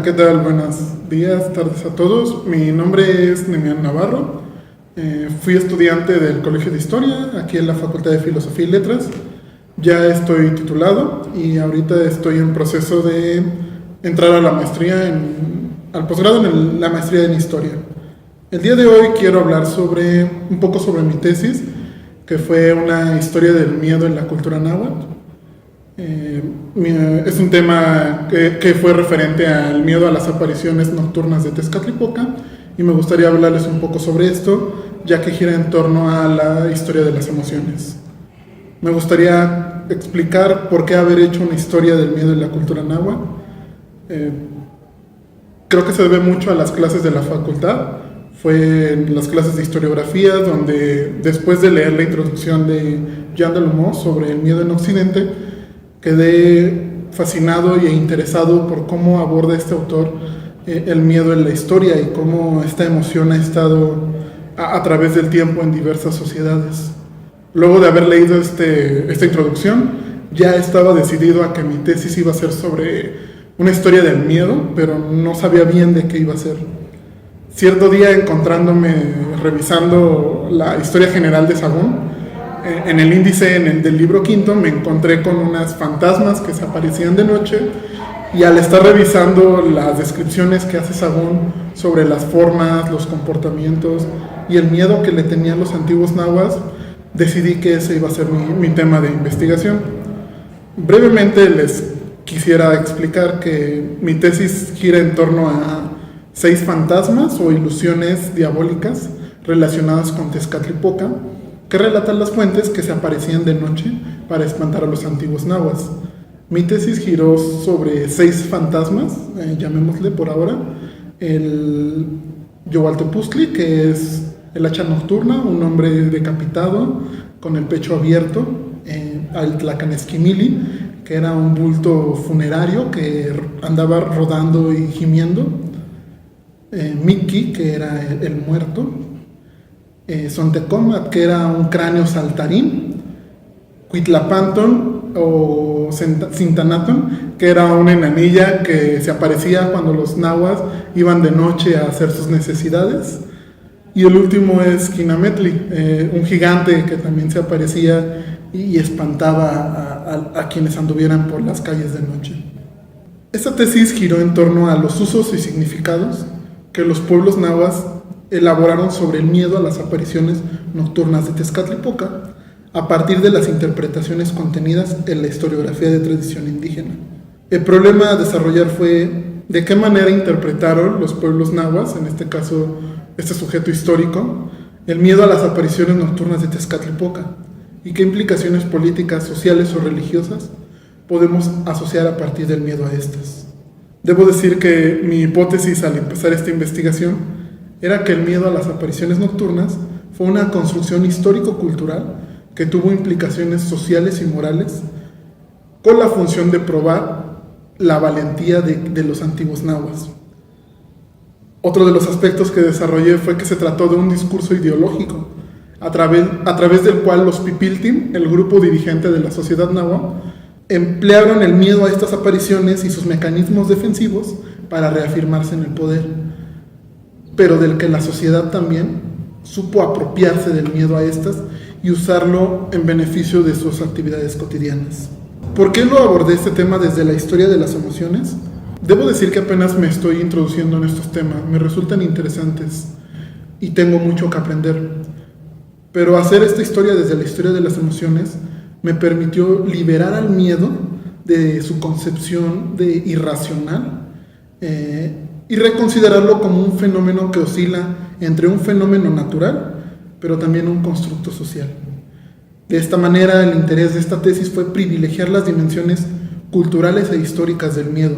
¿qué tal? Buenos días, tardes a todos. Mi nombre es Nemian Navarro. Fui estudiante del Colegio de Historia, aquí en la Facultad de Filosofía y Letras. Ya estoy titulado y ahorita estoy en proceso de entrar a la maestría, al posgrado en la maestría en Historia. El día de hoy quiero hablar un poco sobre mi tesis, que fue una historia del miedo en la cultura náhuatl. Es un tema que fue referente al miedo a las apariciones nocturnas de Tezcatlipoca y me gustaría hablarles un poco sobre esto, ya que gira en torno a la historia de las emociones. Me gustaría explicar por qué haber hecho una historia del miedo en la cultura náhuatl. Creo que se debe mucho a las clases de la facultad. Fue en las clases de historiografía donde, después de leer la introducción de Jean Delumeau sobre el miedo en Occidente, quedé fascinado e interesado por cómo aborda este autor el miedo en la historia y cómo esta emoción ha estado a través del tiempo en diversas sociedades. Luego de haber leído esta introducción, ya estaba decidido a que mi tesis iba a ser sobre una historia del miedo, pero no sabía bien de qué iba a ser. Cierto día, encontrándome revisando la historia general de Sagún, en el índice del libro quinto me encontré con unas fantasmas que se aparecían de noche, y al estar revisando las descripciones que hace Sagún sobre las formas, los comportamientos y el miedo que le tenían los antiguos nahuas, decidí que ese iba a ser mi tema de investigación. Brevemente les quisiera explicar que mi tesis gira en torno a 6 fantasmas o ilusiones diabólicas relacionadas con Tezcatlipoca, que relatan las fuentes que se aparecían de noche para espantar a los antiguos nahuas. Mi tesis giró sobre 6 fantasmas, llamémosle por ahora: el Yohualtepuztli, que es el hacha nocturna, un hombre decapitado con el pecho abierto; al Tlacanesquimili, que era un bulto funerario que andaba rodando y gimiendo; Micqui, que era el muerto; Sontecomat, que era un cráneo saltarín; Cuitlapanton o Cintanaton, que era una enanilla que se aparecía cuando los nahuas iban de noche a hacer sus necesidades; y el último es Quinametli, un gigante que también se aparecía y espantaba a quienes anduvieran por las calles de noche. Esta tesis giró en torno a los usos y significados que los pueblos nahuas elaboraron sobre el miedo a las apariciones nocturnas de Tezcatlipoca a partir de las interpretaciones contenidas en la historiografía de tradición indígena. El problema a desarrollar fue de qué manera interpretaron los pueblos nahuas, en este caso este sujeto histórico, el miedo a las apariciones nocturnas de Tezcatlipoca, y qué implicaciones políticas, sociales o religiosas podemos asociar a partir del miedo a estas. Debo decir que mi hipótesis al empezar esta investigación era que el miedo a las apariciones nocturnas fue una construcción histórico-cultural que tuvo implicaciones sociales y morales, con la función de probar la valentía de los antiguos nahuas. Otro de los aspectos que desarrollé fue que se trató de un discurso ideológico, a través del cual los Pipiltin, el grupo dirigente de la sociedad náhuatl, emplearon el miedo a estas apariciones y sus mecanismos defensivos para reafirmarse en el poder, pero del que la sociedad también supo apropiarse del miedo a estas y usarlo en beneficio de sus actividades cotidianas. ¿Por qué lo abordé este tema desde la historia de las emociones? Debo decir que apenas me estoy introduciendo en estos temas, me resultan interesantes y tengo mucho que aprender. Pero hacer esta historia desde la historia de las emociones me permitió liberar al miedo de su concepción de irracional y reconsiderarlo como un fenómeno que oscila entre un fenómeno natural, pero también un constructo social. De esta manera, el interés de esta tesis fue privilegiar las dimensiones culturales e históricas del miedo.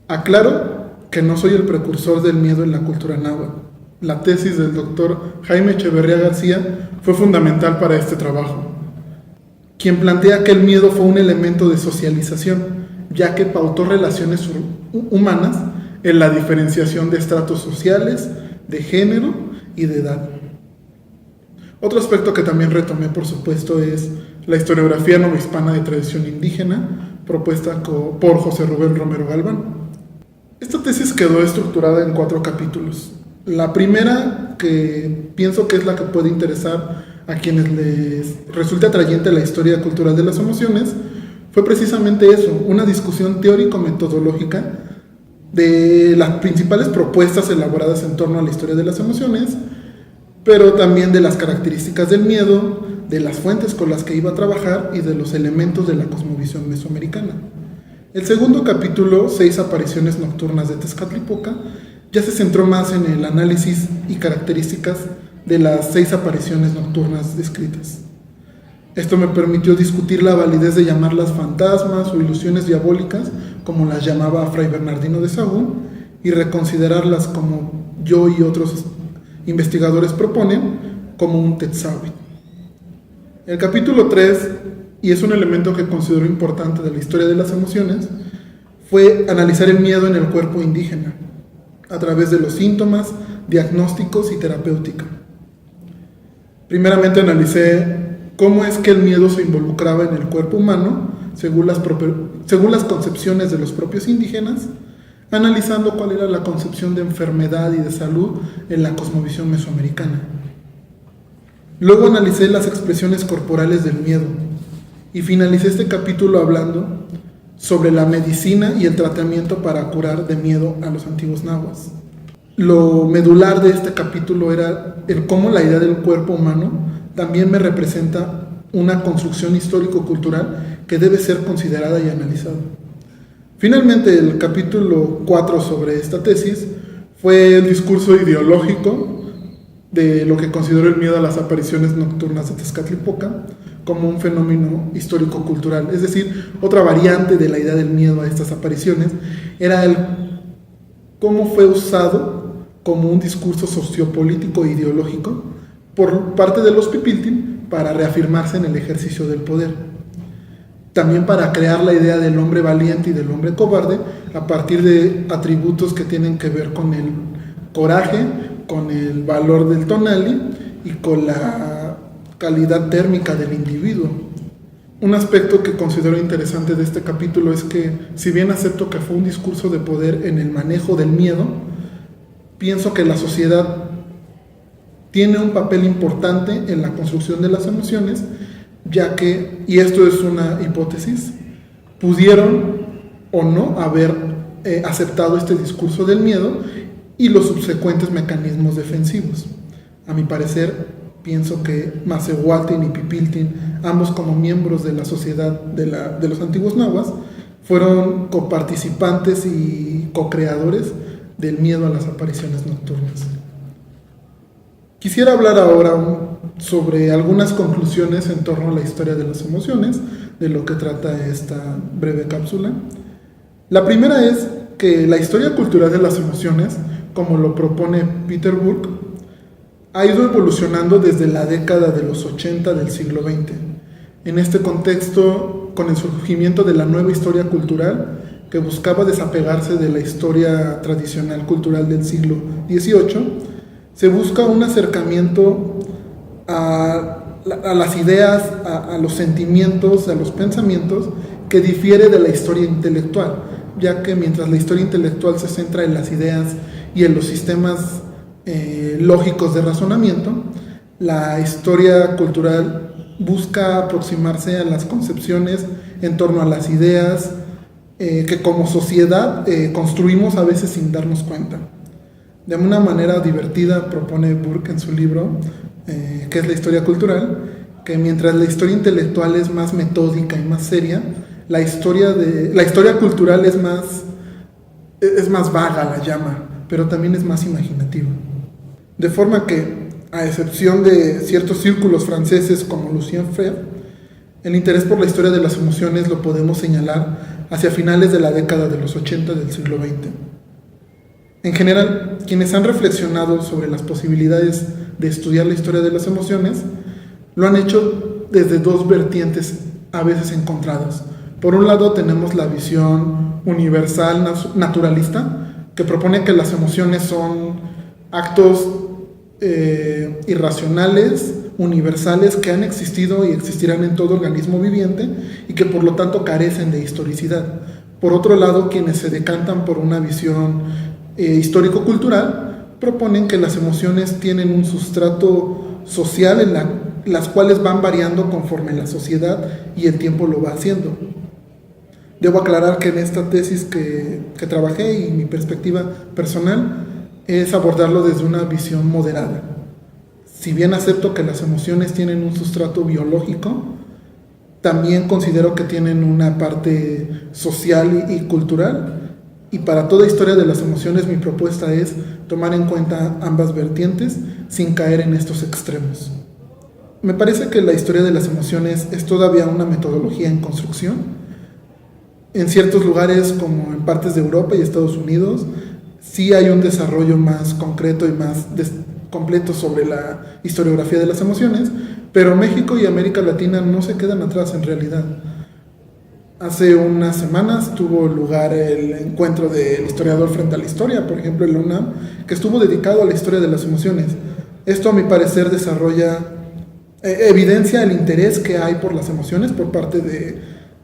Aclaro que no soy el precursor del miedo en la cultura náhuatl. La tesis del doctor Jaime Echeverría García fue fundamental para este trabajo, quien plantea que el miedo fue un elemento de socialización, ya que pautó relaciones humanas en la diferenciación de estratos sociales, de género y de edad. Otro aspecto que también retomé, por supuesto, es la historiografía novohispana de tradición indígena, propuesta por José Rubén Romero Galván. Esta tesis quedó estructurada en 4 capítulos. La primera, que pienso que es la que puede interesar a quienes les resulte atrayente la historia cultural de las emociones, fue precisamente eso, una discusión teórico-metodológica de las principales propuestas elaboradas en torno a la historia de las emociones, pero también de las características del miedo, de las fuentes con las que iba a trabajar y de los elementos de la cosmovisión mesoamericana. El segundo capítulo, 6 apariciones nocturnas de Tezcatlipoca, ya se centró más en el análisis y características de las 6 apariciones nocturnas descritas. Esto me permitió discutir la validez de llamarlas fantasmas o ilusiones diabólicas, como las llamaba Fray Bernardino de Sahagún, y reconsiderarlas, como yo y otros investigadores proponen, como un Tetzaveh. El capítulo 3, y es un elemento que considero importante de la historia de las emociones, fue analizar el miedo en el cuerpo indígena, a través de los síntomas, diagnósticos y terapéutica. Primeramente analicé cómo es que el miedo se involucraba en el cuerpo humano, según las concepciones de los propios indígenas, analizando cuál era la concepción de enfermedad y de salud en la cosmovisión mesoamericana. Luego analicé las expresiones corporales del miedo y finalicé este capítulo hablando sobre la medicina y el tratamiento para curar de miedo a los antiguos nahuas. Lo medular de este capítulo era el cómo la idea del cuerpo humano también me representa una construcción histórico-cultural que debe ser considerada y analizada. Finalmente, el capítulo 4 sobre esta tesis fue el discurso ideológico de lo que considero el miedo a las apariciones nocturnas de Tezcatlipoca como un fenómeno histórico-cultural. Es decir, otra variante de la idea del miedo a estas apariciones era el cómo fue usado como un discurso sociopolítico e ideológico por parte de los pipiltin para reafirmarse en el ejercicio del poder. También para crear la idea del hombre valiente y del hombre cobarde a partir de atributos que tienen que ver con el coraje, con el valor del tonali y con la calidad térmica del individuo. Un aspecto que considero interesante de este capítulo es que, si bien acepto que fue un discurso de poder en el manejo del miedo, pienso que la sociedad tiene un papel importante en la construcción de las emociones, ya que, y esto es una hipótesis, pudieron o no haber aceptado este discurso del miedo y los subsecuentes mecanismos defensivos. A mi parecer, pienso que Macehuatin y Pipiltin, ambos como miembros de la sociedad de los antiguos nahuas, fueron coparticipantes y co-creadores del miedo a las apariciones nocturnas. Quisiera hablar ahora sobre algunas conclusiones en torno a la historia de las emociones, de lo que trata esta breve cápsula. La primera es que la historia cultural de las emociones, como lo propone Peter Burke, ha ido evolucionando desde la década de los 80 del siglo XX. En este contexto, con el surgimiento de la nueva historia cultural, que buscaba desapegarse de la historia tradicional cultural del siglo XVIII, se busca un acercamiento a las ideas, a los sentimientos, a los pensamientos, que difiere de la historia intelectual, ya que mientras la historia intelectual se centra en las ideas y en los sistemas lógicos de razonamiento, la historia cultural busca aproximarse a las concepciones en torno a las ideas que como sociedad construimos a veces sin darnos cuenta. De una manera divertida propone Burke en su libro, que es la historia cultural, que mientras la historia intelectual es más metódica y más seria, la historia cultural es más vaga, la llama, pero también es más imaginativa. De forma que, a excepción de ciertos círculos franceses como Lucien Febvre, el interés por la historia de las emociones lo podemos señalar hacia finales de la década de los 80 del siglo XX. En general, quienes han reflexionado sobre las posibilidades de estudiar la historia de las emociones lo han hecho desde dos vertientes a veces encontradas. Por un lado tenemos la visión universal naturalista, que propone que las emociones son actos irracionales, universales, que han existido y existirán en todo organismo viviente y que por lo tanto carecen de historicidad. Por otro lado, quienes se decantan por una visión histórico-cultural proponen que las emociones tienen un sustrato social las cuales van variando conforme la sociedad y el tiempo lo va haciendo. Debo aclarar que en esta tesis que trabajé y mi perspectiva personal es abordarlo desde una visión moderada. Si bien acepto que las emociones tienen un sustrato biológico, también considero que tienen una parte social y cultural, y para toda historia de las emociones mi propuesta es tomar en cuenta ambas vertientes sin caer en estos extremos. Me parece que la historia de las emociones es todavía una metodología en construcción. En ciertos lugares, como en partes de Europa y Estados Unidos, sí hay un desarrollo más concreto y más completo sobre la historiografía de las emociones, pero México y América Latina no se quedan atrás en realidad. Hace unas semanas tuvo lugar el encuentro del historiador frente a la historia, por ejemplo en la UNAM, que estuvo dedicado a la historia de las emociones. Esto, a mi parecer, evidencia el interés que hay por las emociones por parte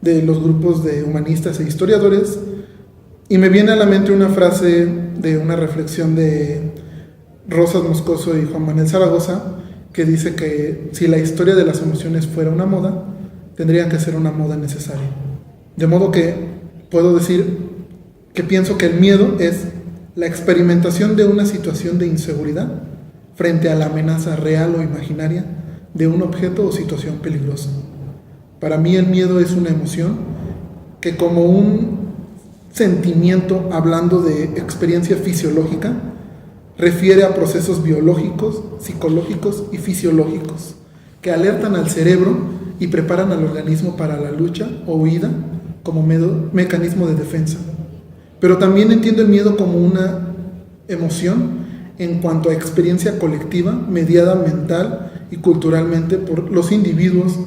de los grupos de humanistas e historiadores, y me viene a la mente una frase de una reflexión de Rosas Moscoso y Juan Manuel Zaragoza, que dice que si la historia de las emociones fuera una moda, tendría que ser una moda necesaria. De modo que puedo decir que pienso que el miedo es la experimentación de una situación de inseguridad frente a la amenaza real o imaginaria de un objeto o situación peligrosa. Para mí el miedo es una emoción que, como un sentimiento, hablando de experiencia fisiológica, refiere a procesos biológicos, psicológicos y fisiológicos que alertan al cerebro y preparan al organismo para la lucha o huida como mecanismo de defensa. Pero también entiendo el miedo como una emoción en cuanto a experiencia colectiva, mediada mental y culturalmente por los individuos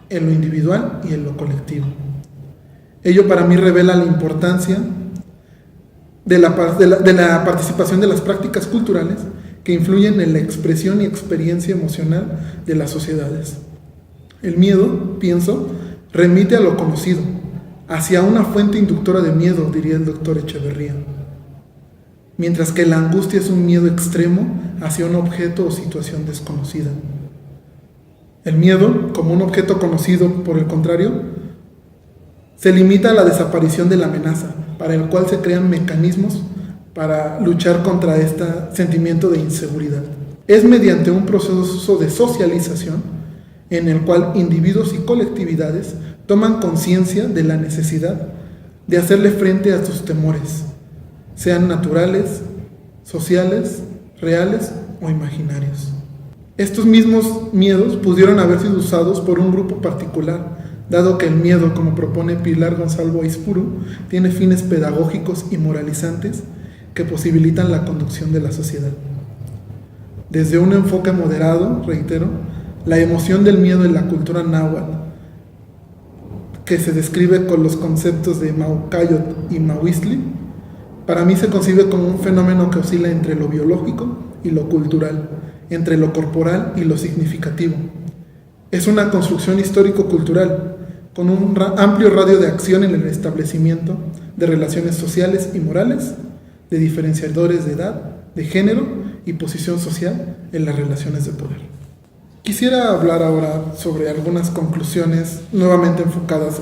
en lo individual y en lo colectivo. Ello para mí revela la importancia de la participación de las prácticas culturales que influyen en la expresión y experiencia emocional de las sociedades. El miedo, pienso, remite a lo conocido, hacia una fuente inductora de miedo, diría el doctor Echeverría, mientras que la angustia es un miedo extremo hacia un objeto o situación desconocida. El miedo, como un objeto conocido, por el contrario, se limita a la desaparición de la amenaza, para el cual se crean mecanismos para luchar contra este sentimiento de inseguridad. Es mediante un proceso de socialización en el cual individuos y colectividades toman conciencia de la necesidad de hacerle frente a sus temores, sean naturales, sociales, reales o imaginarios. Estos mismos miedos pudieron haber sido usados por un grupo particular, dado que el miedo, como propone Pilar Gonzalo Aispuru, tiene fines pedagógicos y moralizantes que posibilitan la conducción de la sociedad. Desde un enfoque moderado, reitero, la emoción del miedo en la cultura náhuatl, que se describe con los conceptos de Maucayot y Mauistli, para mí se concibe como un fenómeno que oscila entre lo biológico y lo cultural, entre lo corporal y lo significativo. Es una construcción histórico-cultural, con un amplio radio de acción en el establecimiento de relaciones sociales y morales, de diferenciadores de edad, de género y posición social en las relaciones de poder. Quisiera hablar ahora sobre algunas conclusiones nuevamente enfocadas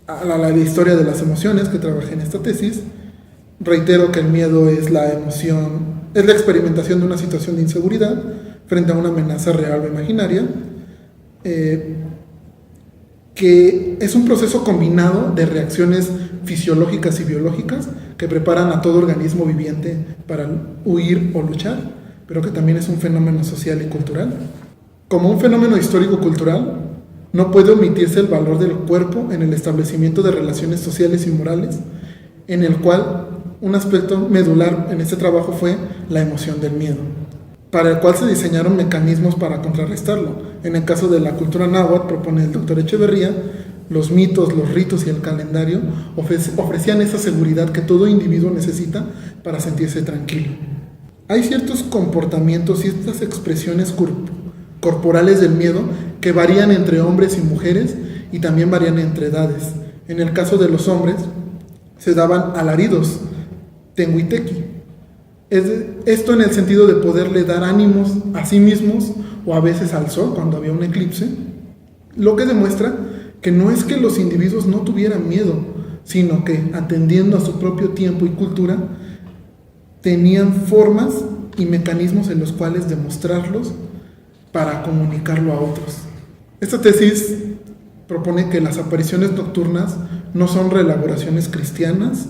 a la historia de las emociones que trabajé en esta tesis. Reitero que el miedo es la emoción, es la experimentación de una situación de inseguridad frente a una amenaza real o imaginaria, que es un proceso combinado de reacciones fisiológicas y biológicas que preparan a todo organismo viviente para huir o luchar, pero que también es un fenómeno social y cultural. Como un fenómeno histórico-cultural, no puede omitirse el valor del cuerpo en el establecimiento de relaciones sociales y morales, en el cual un aspecto medular en este trabajo fue la emoción del miedo, para el cual se diseñaron mecanismos para contrarrestarlo. En el caso de la cultura náhuatl, propone el doctor Echeverría, los mitos, los ritos y el calendario ofrecían esa seguridad que todo individuo necesita para sentirse tranquilo. Hay ciertos comportamientos y estas expresiones corporales del miedo que varían entre hombres y mujeres y también varían entre edades. En el caso de los hombres, se daban alaridos, tenguiteki. Esto en el sentido de poderle dar ánimos a sí mismos o a veces al sol cuando había un eclipse, lo que demuestra que no es que los individuos no tuvieran miedo, sino que, atendiendo a su propio tiempo y cultura, tenían formas y mecanismos en los cuales demostrarlos para comunicarlo a otros. Esta tesis propone que las apariciones nocturnas no son reelaboraciones cristianas,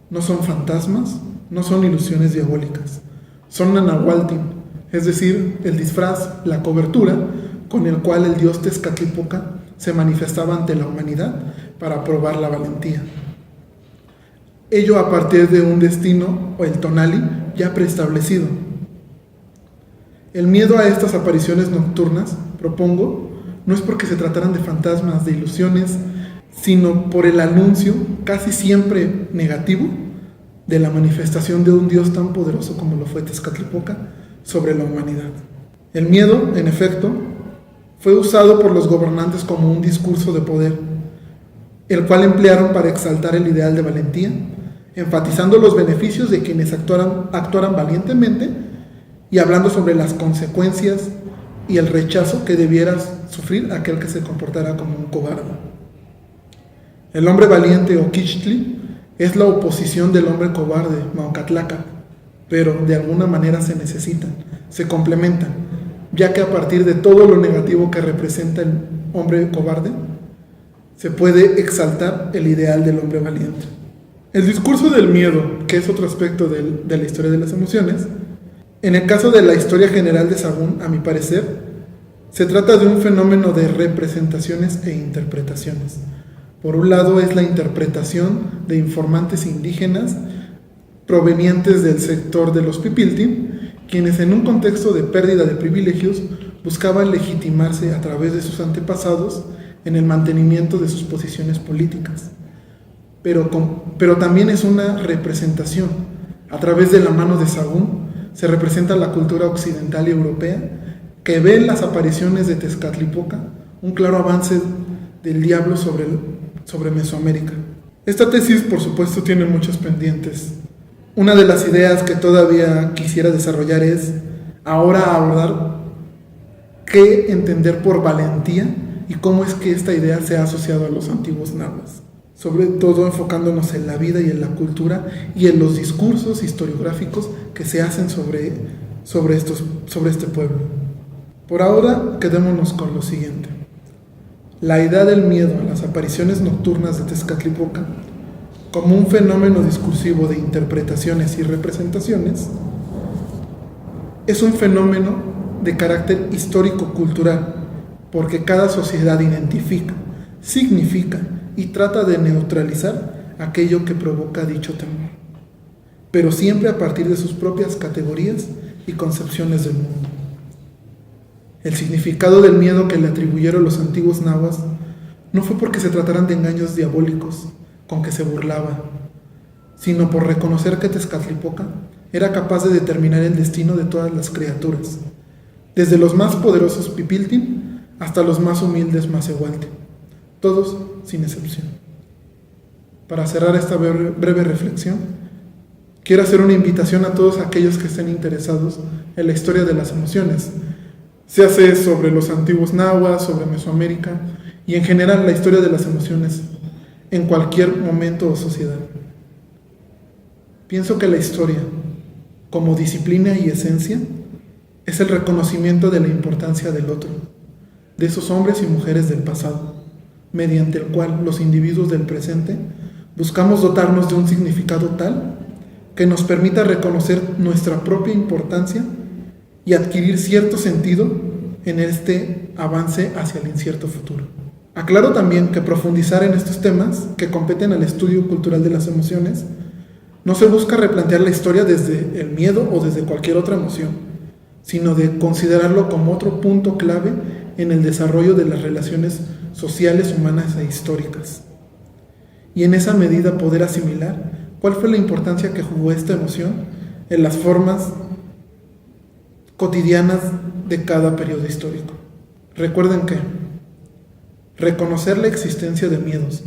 no son fantasmas, no son ilusiones diabólicas, son Nanahualtin, es decir, el disfraz, la cobertura con el cual el dios Tezcatlipoca se manifestaba ante la humanidad para probar la valentía. Ello a partir de un destino, o el tonali, ya preestablecido. El miedo a estas apariciones nocturnas, propongo, no es porque se trataran de fantasmas, de ilusiones, sino por el anuncio, casi siempre negativo, de la manifestación de un Dios tan poderoso como lo fue Tezcatlipoca sobre la humanidad. El miedo, en efecto, fue usado por los gobernantes como un discurso de poder, el cual emplearon para exaltar el ideal de valentía, enfatizando los beneficios de quienes actuaran valientemente y hablando sobre las consecuencias y el rechazo que debiera sufrir aquel que se comportara como un cobarde. El hombre valiente o Quichtli es la oposición del hombre cobarde, Maucatlaca, pero de alguna manera se necesitan, se complementan, ya que a partir de todo lo negativo que representa el hombre cobarde, se puede exaltar el ideal del hombre valiente. El discurso del miedo, que es otro aspecto de la historia de las emociones, en el caso de la historia general de Sahagún, a mi parecer, se trata de un fenómeno de representaciones e interpretaciones. Por un lado es la interpretación de informantes indígenas provenientes del sector de los Pipiltin, quienes en un contexto de pérdida de privilegios buscaban legitimarse a través de sus antepasados en el mantenimiento de sus posiciones políticas. Pero también es una representación. A través de la mano de Sahagún se representa la cultura occidental y europea que ve en las apariciones de Tezcatlipoca un claro avance del diablo sobre Mesoamérica. Esta tesis, por supuesto, tiene muchos pendientes. Una de las ideas que todavía quisiera desarrollar es ahora abordar qué entender por valentía y cómo es que esta idea se ha asociado a los antiguos nahuas, sobre todo enfocándonos en la vida y en la cultura y en los discursos historiográficos que se hacen sobre este pueblo. Por ahora, quedémonos con lo siguiente. La idea del miedo a las apariciones nocturnas de Tezcatlipoca, como un fenómeno discursivo de interpretaciones y representaciones, es un fenómeno de carácter histórico-cultural, porque cada sociedad identifica, significa y trata de neutralizar aquello que provoca dicho temor, pero siempre a partir de sus propias categorías y concepciones del mundo. El significado del miedo que le atribuyeron los antiguos nahuas no fue porque se trataran de engaños diabólicos con que se burlaba, sino por reconocer que Tezcatlipoca era capaz de determinar el destino de todas las criaturas, desde los más poderosos Pipiltin hasta los más humildes Macehualtin, todos sin excepción. Para cerrar esta breve reflexión, quiero hacer una invitación a todos aquellos que estén interesados en la historia de las emociones, se hace sobre los antiguos nahuas, sobre Mesoamérica y en general la historia de las emociones en cualquier momento o sociedad. Pienso que la historia, como disciplina y esencia, es el reconocimiento de la importancia del otro, de esos hombres y mujeres del pasado, mediante el cual los individuos del presente buscamos dotarnos de un significado tal que nos permita reconocer nuestra propia importancia y adquirir cierto sentido en este avance hacia el incierto futuro. Aclaro también que profundizar en estos temas que competen al estudio cultural de las emociones no se busca replantear la historia desde el miedo o desde cualquier otra emoción, sino de considerarlo como otro punto clave en el desarrollo de las relaciones sociales, humanas e históricas. Y en esa medida poder asimilar cuál fue la importancia que jugó esta emoción en las formas cotidianas de cada periodo histórico. Recuerden que reconocer la existencia de miedos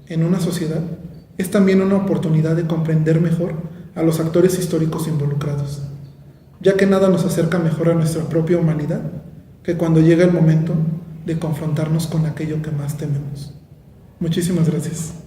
en una sociedad es también una oportunidad de comprender mejor a los actores históricos involucrados, ya que nada nos acerca mejor a nuestra propia humanidad que cuando llega el momento de confrontarnos con aquello que más tememos. Muchísimas gracias.